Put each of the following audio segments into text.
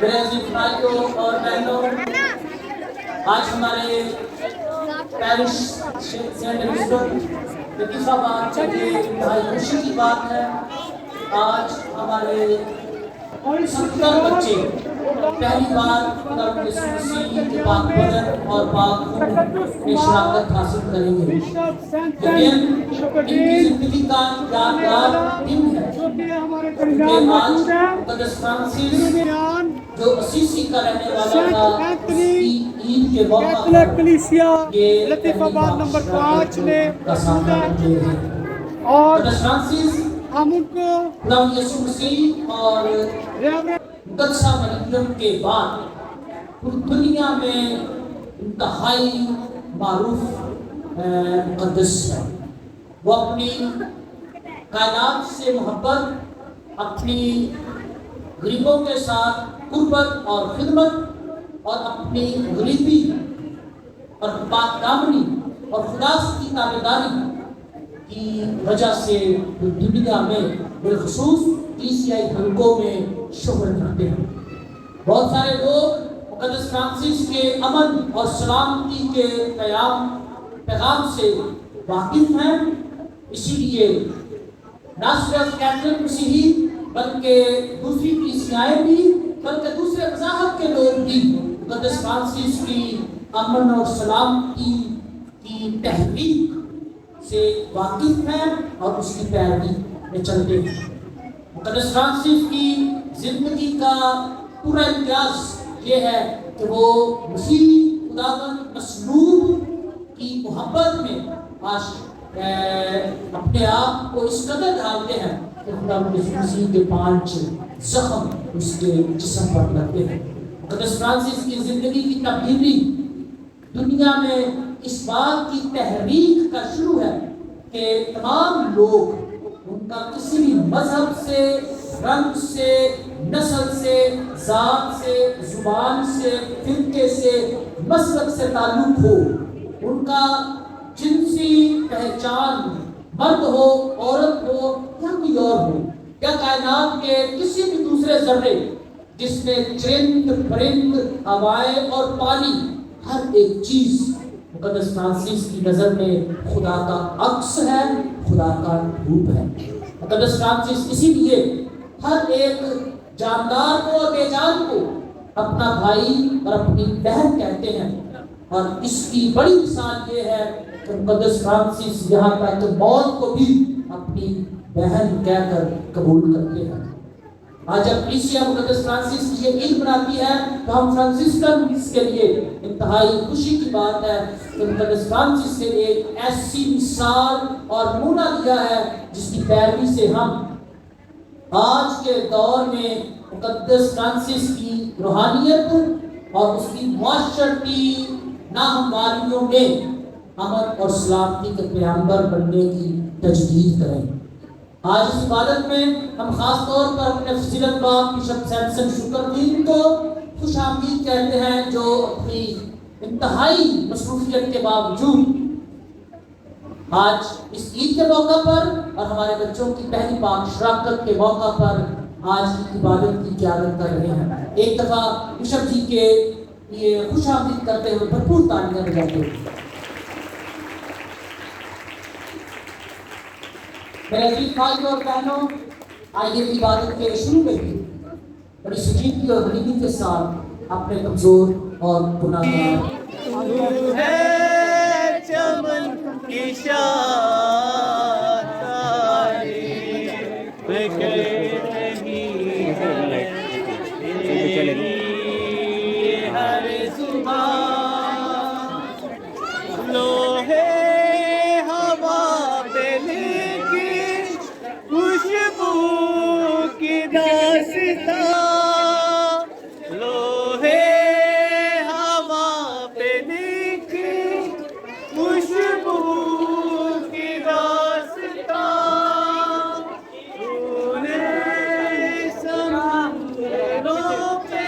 میرے عزیز بھائیوں اور بہنوں، آج ہمارے پیرش سینٹ ایلزبتھ لطیفہ کے لیے انتہائی خوشی کی بات ہے۔ آج ہمارے 70 بچے پہلی بار خدا یسوع مسیح کے پاک بدن اور پاک خون میں شراکت حاصل کریں گے۔ لیکن ان کی زندگی کا یادگار دن ہے کہ آج مقدس فرانسس جو اسیسی کا رہنے والا تھا، اس کی عید کے موقع پر یہ لطیفہ نمبر 5 نے کا سامنا کرتے ہیں۔ اور مقدس فرانسس ہم ان کو خدا یسوع مسیح اور مقدسہ مریم کے بعد پوری دنیا میں انتہائی معروف مقدس ہے۔ وہ اپنی کائنات سے محبت، اپنی غریبوں کے ساتھ قربت اور خدمت، اور اپنی غریبی اور پاک دامنی اور خدا کی تابعداری کی وجہ سے دنیا میں بالخصوص عیسائی حلقوں میں شہرت رکھتے ہیں۔ بہت سارے لوگ مقدس فرانسس کے امن اور سلامتی کے پیغام سے واقف ہیں، اسی لیے نہ صرف کیتھولک مسیحی بلکہ دوسری کلیسیائیں بھی، بلکہ دوسرے مذاہب کے لوگ بھی مقدس فرانسس کی امن اور سلامتی کی تحریک سے واقف ہیں اور اس کی پیروی میں چلتے ہیں۔ مقدس فرانسس کی زندگی کا پورا امتیاز یہ ہے کہ وہ مسیح خداوند مصلوب کی محبت میں اپنے آپ کو اس قدر ڈالتے ہیں کہ خداوند مسیح کے 5 زخم اس کے جسم پر لگتے ہیں۔ مقدس فرانسس کی زندگی کی تبدیلی دنیا میں اس بات کی تحریک کا شروع ہے کہ تمام لوگ، ان کا کسی بھی مذہب سے، رنگ سے، نسل سے، ذات سے، زبان سے، فرقے سے، مسلک سے تعلق ہو، ان کا جنسی پہچان مرد ہو، عورت ہو یا کوئی اور ہو، یا کائنات کے کسی بھی دوسرے ذرے جس میں چرند، پرند، ہوائیں اور پانی، ہر ایک چیز مقدس فرانسس کی نظر میں خدا کا عکس ہے، خدا کا روپ ہے۔ مقدس فرانسس اسی لیے ہر ایک جاندار کو اور بے جان کو اپنا بھائی اور اپنی بہن کہتے ہیں، اور اس کی بڑی مثال یہ ہے کہ مقدس فرانسس یہاں تک کہ موت کو بھی اپنی بہن کہہ کر قبول کرتے ہیں۔ آج جب کلیسیا مقدس فرانسس کی یہ عید مناتی ہے تو ہم فرانسسکن کے لیے انتہائی خوشی کی بات ہے کہ مقدس فرانسس نے ایک ایسی مثال اور نمونہ دیا ہے جس کی پیروی سے ہم آج کے دور میں مقدس فرانسس کی روحانیت اور اس کی معاشرتی ناہمواریوں میں امن اور سلامتی کے پیغمبر بننے کی تجدید کریں۔ آج اس عبادت میں ہم خاص طور پر اپنے فضیلت باب بشپ سیمسن شکردین کو خوش آمدید کہتے ہیں، جو اپنی انتہائی مصروفیت کے باوجود آج اس عید کے موقع پر اور ہمارے بچوں کی پہلی پاک شراکت کے موقع پر آج کی عبادت کی قیادت کر رہے ہیں۔ ایک دفعہ بشپ جی کے لیے خوش آمدید کرتے ہوئے بھرپور تالیاں بجاتے ہوئے۔ میرے عزیز بھائیوں اور بہنوں، آئیے عبادت کے شروع میں بھی بڑی سنجیدگی اور غریبی کے ساتھ اپنے کمزور اور گناہگار چمن کی ہر زبان لوہے ہوا پہ لکھی خوشبو کی داستان، لوہے ہوا پہ لکھی خوشبو کی داستان، سمندروں پہ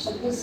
26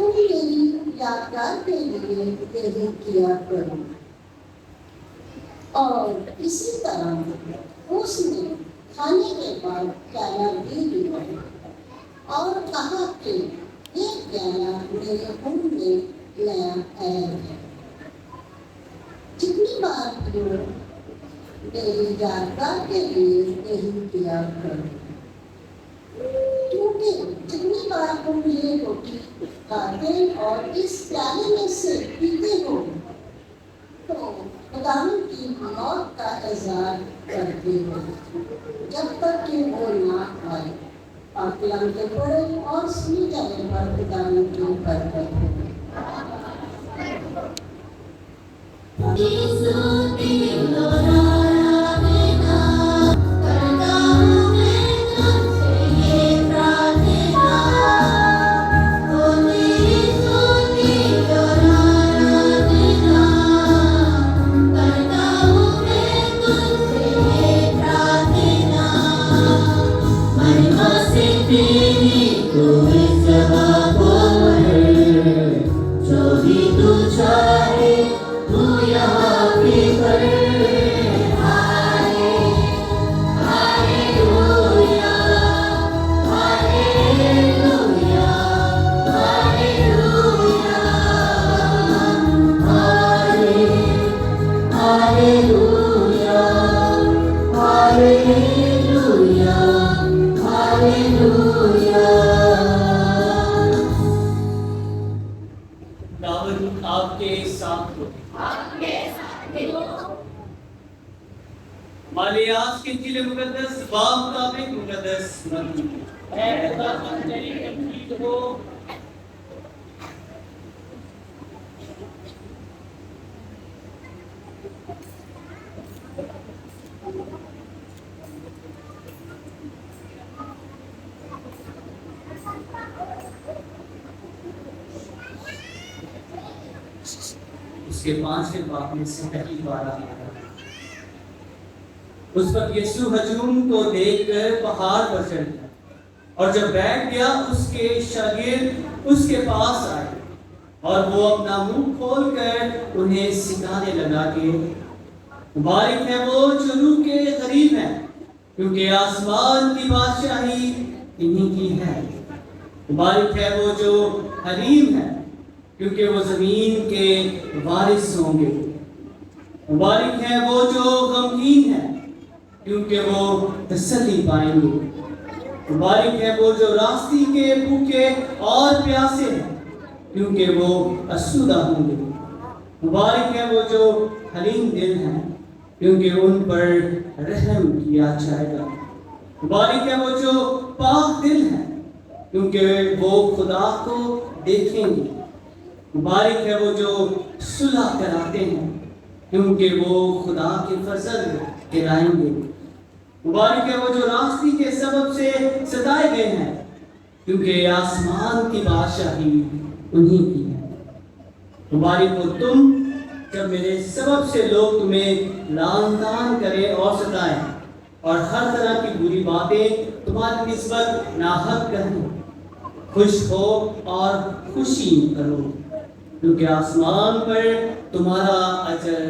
تم میری یادگار کے لیے یہی کیا کرو۔ اور اسی طرح اس نے کھانے کے بعد پیالہ لے لیا اور کہا کہ یہ پیالہ میرے خون میں نیا عہد ہے۔ جتنی بار پیو میری یادگار کے لیے یہی کیا کرو، کیونکہ جتنی بار تم یہ روٹی کھاتے اور اس پیالے میں سے پیتے ہو تو خداوند کی موت کا اظہار کرتے ہو جب تک کہ وہ نہ آئے۔ اور کلام کے پڑھے اور سنی جانے پر خداوند کی برکت ہو۔ خداوند آپ کے ساتھ ہو۔ مالیات کے انجیل مقدس باب مطابق مقدس مضمون اے خدا تیری تمجید ہو۔ اس کے 5ویں باب میں سے پہلی بار آیا۔ اس وقت یسوع ہجوم کو دیکھ کر پہاڑ پر چڑھ گیا، اور جب بیٹھ گیا اس کے شاگرد اس کے پاس آئے اور وہ اپنا منہ کھول کر انہیں سکھانے لگا کہ مبارک ہے وہ جو روح کے غریب ہیں، کیونکہ آسمان کی بادشاہی انہی کی ہے۔ مبارک ہے وہ جو حلیم ہے، کیونکہ وہ زمین کے وارث ہوں گے۔ مبارک ہے وہ جو غمگین ہے، کیونکہ وہ تسلی پائیں گے۔ مبارک ہے وہ جو راستی کے بھوکے اور پیاسے ہیں، کیونکہ وہ آسودہ ہوں گے۔ مبارک ہے وہ جو حلیم دل ہیں، کیونکہ ان پر رحم کیا جائے گا۔ مبارک ہے وہ جو پاک دل ہیں، کیونکہ وہ خدا کو دیکھیں گے۔ مبارک ہے وہ جو صلح کراتے ہیں، کیونکہ وہ خدا کے فضل کہلائیں گے۔ مبارک ہے وہ جو راستی کے سبب سے ستائے گئے ہیں، کیونکہ آسمان کی بادشاہی انہی کی ہے۔ مبارک ہو تم جب میرے سبب سے لوگ تمہیں لعن طعن کریں اور ستائیں اور ہر طرح کی بری باتیں تمہاری نسبت ناحق کہیں۔ خوش ہو اور خوشی کرو، کیونکہ آسمان پر تمہارا اجر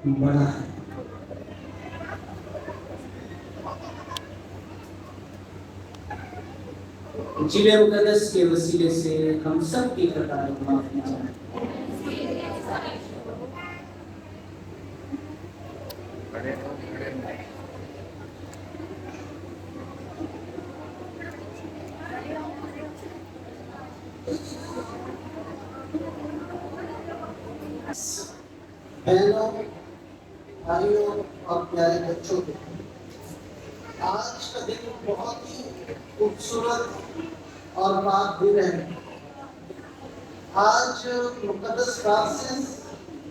بڑا ہے۔ انجیل مقدس کے وسیلے سے ہم سب کی خطائیں معاف کی جائیں۔ بہنوں، بھائیوں اور پیارے بچوں کو آج کا دن بہت ہی خوبصورت اور پاک دن ہے۔ آج مقدس فرانسس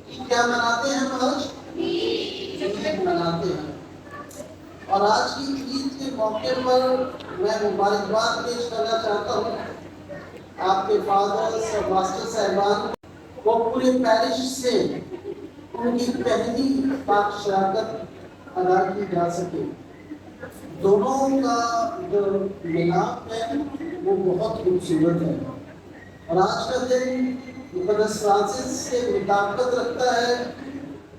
کی کیا مناتے ہیں؟ ہم آج عید مناتے ہیں، اور آج کی عید کے موقع پر میں مبارکباد پیش کرنا چاہتا ہوں آپ کے فادرز اور ماسٹر صاحبان کو۔ پورے پیرش سے ان کی پہلی پاک شراکت ادا کی جا سکے۔ دونوں کا جو ملاپ ہے وہ بہت خوبصورت ہے، اور آج کا دن مقدس فرانسس سے مطابقت رکھتا ہے،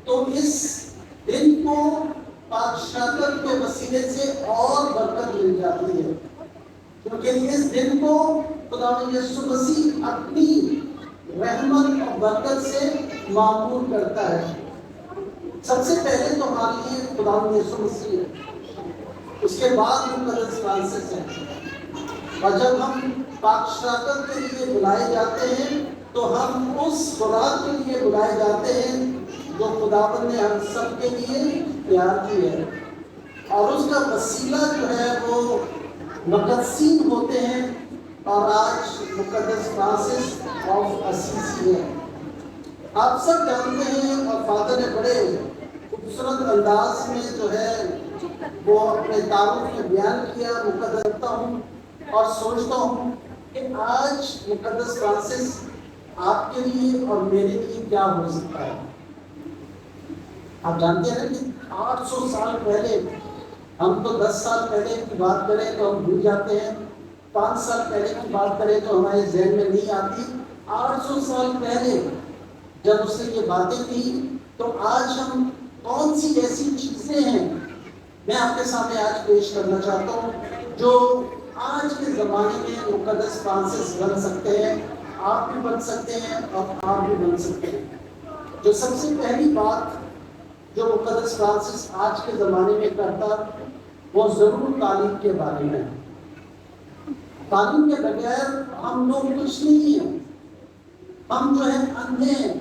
تو اس دن کو پاک شاکر کے وسیلے سے اور برکت مل جاتی ہے، کیونکہ اس دن کو خداوند یسوع مسیح اپنی رحمت اور برکت سے معمور کرتا ہے۔ سب سے پہلے تو ہمارے لیے خداوند یسوع مسیح ہے، اس کے بعد مقدس فرانسس ہے، اور جب ہم پاک شاکر کے لیے بلائے جاتے ہیں تو ہم اس خوراک کے لیے بلائے جاتے ہیں جو خداوند نے ہم سب کے لیے تیار کی ہے، اور اس کا وسیلہ جو ہے وہ مقدسین ہوتے ہیں، اور آج مقدس فرانسس آف اسیسی ہے۔ آپ سب جانتے ہیں، اور فادر نے بڑے خوبصورت انداز میں جو ہے وہ اپنے تعارف میں بیان کیا، مقدس کرتا ہوں اور سوچتا ہوں کہ آج مقدس فرانسس آپ کے لیے اور میرے لیے کیا ہو سکتا ہے۔ آپ جانتے ہیں کہ 800 سال پہلے، ہم تو 10 سال پہلے کی بات کریں تو ہم بھول جاتے ہیں، 5 سال پہلے کی بات کریں تو ہمارے ذہن میں نہیں آتی۔ 800 سال پہلے جب اس نے یہ باتیں کی تو آج ہم کون سی ایسی چیزیں ہیں میں آپ کے سامنے آج پیش کرنا چاہتا ہوں جو آج کے زمانے میں مقدس فرانسس بن سکتے ہیں، آپ بھی بن سکتے ہیں اور آپ بھی بن سکتے ہیں۔ جو سب سے پہلی بات جو مقدس فرانسس آج کے زمانے میں کرتا وہ ضرور تعلیم کے بارے میں۔ تعلیم کے بغیر ہم لوگ کچھ نہیں ہیں، ہم جو ہے اندھے ہیں۔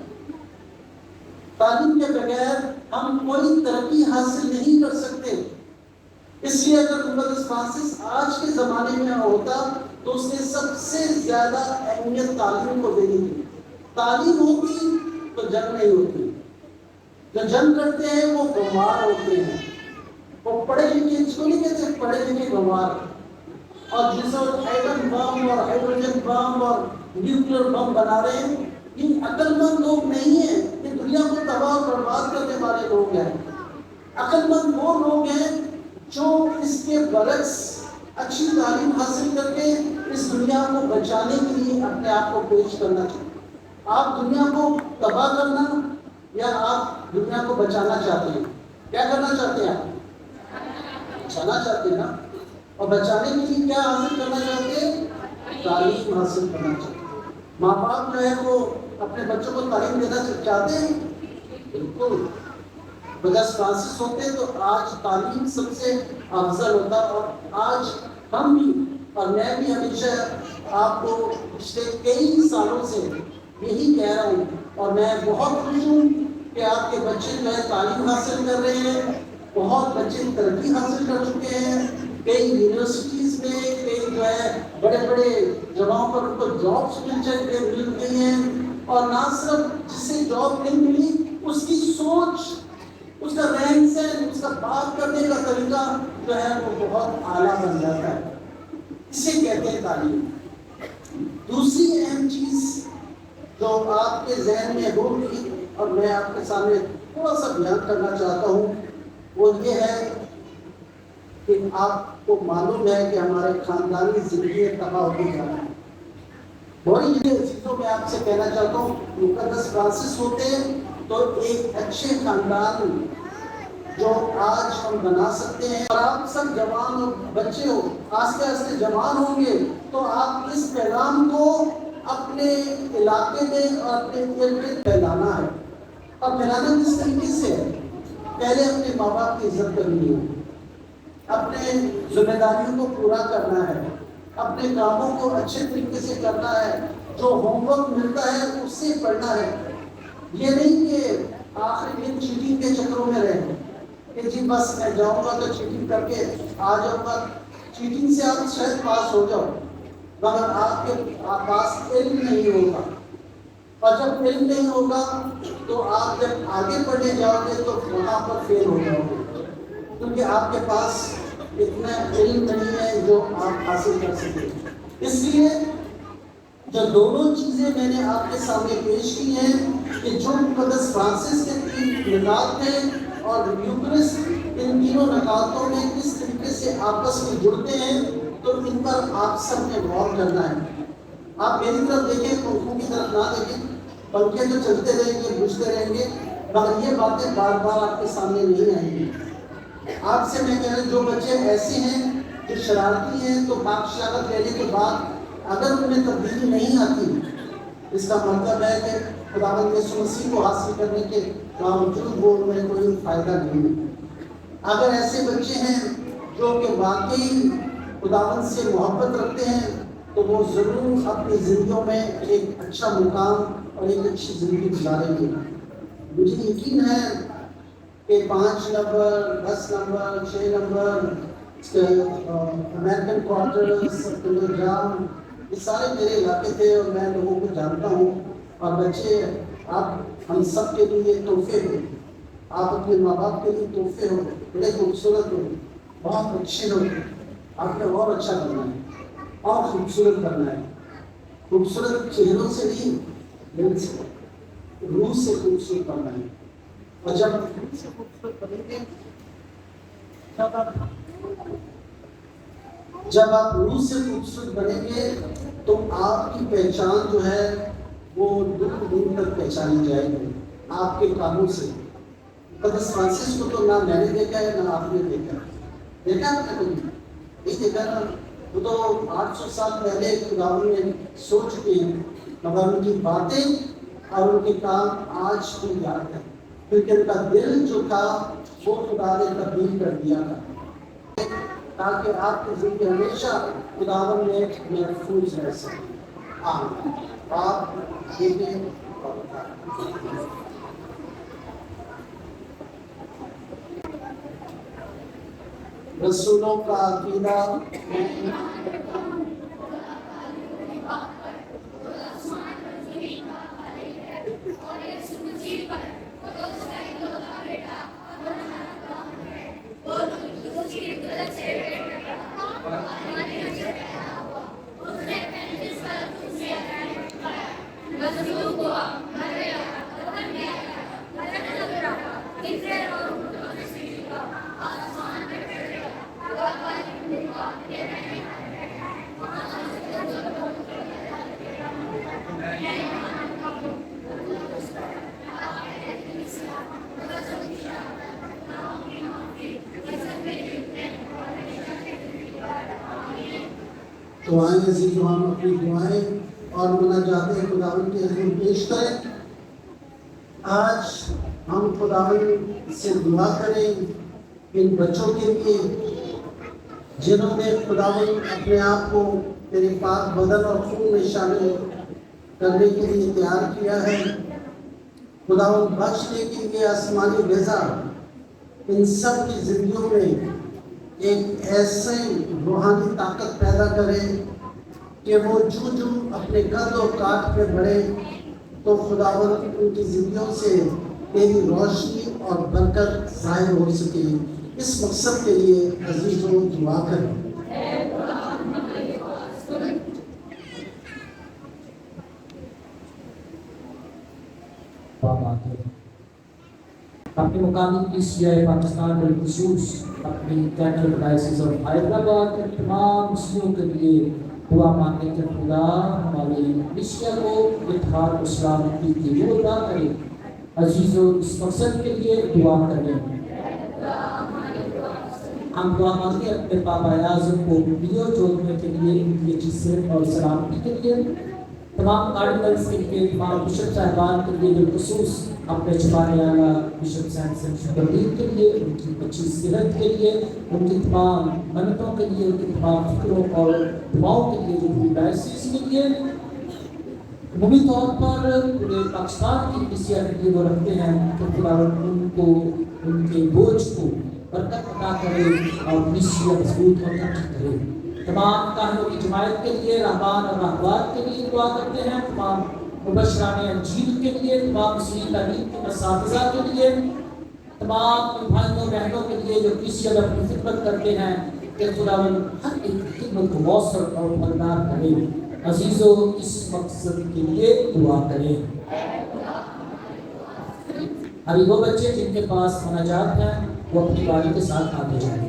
تعلیم کے بغیر ہم کوئی ترقی حاصل نہیں کر سکتے۔ اس لیے اگر مقدس فرانسس آج کے زمانے میں ہوتا تو اس نے سب سے زیادہ اہمیت تعلیم کو دینی تھی۔ تعلیم ہوتی تو جنگ نہیں ہوتی۔ جو جنگ کرتے ہیں وہ بیمار ہوتے ہیں، وہ پڑھے لکھے، اس کو نہیں کہتے پڑھے لکھے بیمار، اور جس وقت ایٹم بم اور ہائیڈروجن بم اور نیوکلیر بم بنا رہے ہیں، یہ عقل مند لوگ نہیں ہیں، یہ دنیا کو تباہ اور برباد کرنے والے لوگ ہیں۔ عقل مند وہ لوگ ہیں جو اس کے برعکس اچھی تعلیم حاصل کر کے اس دنیا کو بچانے کے لیے اپنے آپ کو پیش کرنا چاہتے ہیں۔ آپ دنیا کو تباہ کرنا یا آپ دنیا کو بچانا چاہتے ہیں؟ کیا کرنا چاہتے ہیں آپ؟ بچانا چاہتے ہیں نا، اور بچانے کے لیے کیا حاصل کرنا چاہتے ہیں؟ تعلیم حاصل کرنا چاہتے ہیں۔ ماں باپ جو ہے وہ اپنے بچوں کو تعلیم دینا چاہتے ہیں، بالکل۔ مقدس فرانسس ہوتے تو آج تعلیم سب سے افضل ہوتا، اور آج ہم بھی اور میں بھی ہمیشہ آپ کو پچھلے کئی سالوں سے یہی کہہ رہا ہوں، اور میں بہت خوش ہوں کہ آپ کے بچے جو ہے تعلیم حاصل کر رہے ہیں، بہت بچے ترقی حاصل کر چکے ہیں، کئی یونیورسٹیز میں، کئی جو ہے بڑے بڑے جگہوں پر ان کو جابس مل گئی ہیں، اور نہ صرف جس سے جاب نہیں ملی اس کی سوچ، اس کا رہن سہن، اس کا بات کرنے کا طریقہ جو ہے وہ بہت اعلیٰ بن جاتا ہے۔ اسے کہتے ہیں تعلیم۔ دوسری اہم چیز جو آپ کے ذہن میں ہوگی اور میں آپ کے سامنے تھوڑا سا بیان کرنا چاہتا ہوں وہ یہ ہے کہ آپ کو معلوم ہے کہ ہمارے خاندانی زندگی تباہ ہوتی جا رہی ہے۔ بڑی چیزوں میں آپ سے کہنا چاہتا ہوں، مقدس فرانسس ہوتے تو ایک اچھے خاندان جو آج ہم بنا سکتے ہیں، اور آپ سب جوان اور بچے ہو، آہستہ آہستہ جوان ہوں گے تو آپ اس پیغام کو اپنے علاقے میں اور اپنے ارد گرد پھیلانا ہے۔ اور پھیلانا کس طریقے سے ہے؟ پہلے اپنے ماں باپ کی عزت کرنی ہے، اپنے ذمہ داریوں کو پورا کرنا ہے، اپنے کاموں کو اچھے طریقے سے کرنا ہے، جو ہوم ورک ملتا ہے اس سے پڑھنا ہے۔ یہ نہیں کہ آخری دن چیٹنگ کے چکروں میں رہیں کہ جی بس میں جاؤں گا تو چیٹنگ کر کے آ جاؤں گا۔ چیٹنگ سے آپ شاید پاس ہو جاؤ مگر آپ کے پاس علم نہیں ہوگا، اور جب علم نہیں ہوگا تو آپ جب آگے پڑھنے جاؤ گے تو وہاں پر فیل ہو جاؤ گے، کیونکہ آپ کے پاس اتنا علم نہیں ہے جو آپ حاصل کر سکیں۔ اس لیے جو دونوں چیزیں میں نے آپ کے سامنے پیش کی ہیں کہ جو مقدس فرانسس کے 3 نکات ہیں اور یوکرسٹ ان تینوں نکاتوں میں کس طریقے سے آپس میں جڑتے ہیں، تو ان پر آپ سب نے غور کرنا ہے۔ آپ میری طرف دیکھیں، پنکھوں کی طرف نہ دیکھیں. پنکھے تو چلتے رہیں گے، بجھتے رہیں گے، مگر یہ باتیں بار بار آپ کے سامنے نہیں آئیں گی. آپ سے میں کہہ رہا ہوں جو بچے ایسے ہیں جو شرارتی ہیں، تو پاک شہادت لینے کے بعد اگر ان میں تبدیلی نہیں آتی، اس کا مطلب ہے کہ خداوند یسوع مسیح کو حاصل کرنے کے باوجود وہ ان میں کوئی فائدہ نہیں ہے. اگر ایسے بچے ہیں جو کہ واقعی خداوند سے محبت رکھتے ہیں، تو وہ ضرور اپنی زندگیوں میں ایک اچھا مقام اور ایک اچھی زندگی گزاریں گے. مجھے یقین ہے کہ 5 number, 10 number, 6 number, American quarter, circular جام، یہ سارے میرے علاقے تھے اور میں لوگوں کو جانتا ہوں. اور بچے، آپ ہم سب کے لیے تحفے ہو، آپ اپنے ماں باپ کے لیے تحفے ہو، بڑے خوبصورت ہو، بہت اچھے ہو. آپ نے اور اچھا کرنا ہے اور خوبصورت کرنا ہے. خوبصورت چہروں سے نہیں، دل سے، روح سے خوبصورت کرنا ہے. اور جب روح سے خوبصورت بنیں گے، جب آپ روح سے خوبصورت بنیں گے تو آپ کی پہچان جو ہے وہ دور دور تک پہچانی جائے گی آپ کے کاموں سے. قدس فرانسس کو تو نہ میں نے دیکھا ہے نہ آپ نے دیکھا ہے. دیکھا آپ نے کبھی؟ نہیں دیکھا نا. وہ تو 800 سال پہلے خداوند نے سوچ چکے ہیں، مگر ان کی باتیں اور ان کے کام آج بھی یاد ہے، کیونکہ ان کا دل جو تھا وہ خدا نے تبدیل کر دیا تھا، تاکہ آپ کی زندگی ہمیشہ خداوند میں محفوظ رہ سکے. آپ دیکھیں، رسولوں کا عقیدہ تو آئیں عزیزو، ہم اپنی دعائیں اور مناجاتیں خداوند کے حضور پیش کریں. آج ہم خداوند سے دعا کریں ان بچوں کے لیے جنہوں نے خداوند اپنے آپ کو تیرے پاک بدن اور خون میں شامل کرنے کے لیے تیار کیا ہے. خداوند بخشنے کے لیے آسمانی غذا ان سب کی زندگیوں میں ایک ایسے روحانی طاقت پیدا کرے کہ وہ جو اپنے قد و کاٹ پہ بڑھے تو خداوند ان کی زندگیوں سے تیری روشنی اور برکت ظاہر ہو سکے. اس مقصد کے لیے عزیزوں دعا کریں. اپنے مقامی کلیسیا پاکستان بالخصوص اپنی کیتھولک ڈائیسس آف حیدرآباد کے تمام مسلموں کے لیے دعا مانگنے کے خدا ہماری کلیسیا کو اتحاد و سلامتی کی وہ عطا کرے. عزیزوں، اس مقصد کے لیے دعا کریں. ہم دعا مانگیں اپنے پاپا اعظم کو ویڈیو جوڑنے کے لیے، ان کی اچھی صحت اور سلامتی کے لیے، تمام کارڈنلز کے لیے، تمام بشپ صاحبان کے لیے، بالخصوص اپنے چھپانے والا بشپ سینسن شکردین کے لیے، ان کی اچھی صحت کے لیے، ان کی تمام منتوں کے لیے، ان کی تمام فکروں اور دعاؤں کے لیے، جو ڈائسس کے لیے عمومی طور پر پورے پاکستان کی کلیسیا کے لیے وہ رکھتے ہیں کہ خداوند ان کو، ان کے بوجھ کو برکت عطا کرے اور کلیسیا مضبوط اور ترقی کرے. تمام کاہنوں کی جماعت کے لیے، رہبان اور راہبات کے لیے دعا کرتے ہیں. تمام مبشران انجیل کے لیے، تمام مسیحی تعلیم کے اساتذہ کے لیے، تمام بھائیوں بہنوں کے لیے جو کلیسیا میں اپنی خدمت کرتے ہیں کہ خداوند ہر ایک خدمت کو موثر اور پائیدار کرے. عزیزوں، اس مقصد کے لیے دعا کریں. ابھی وہ بچے جن کے پاس مناجات ہیں وہ اپنی باری کے ساتھ آگے جائیں.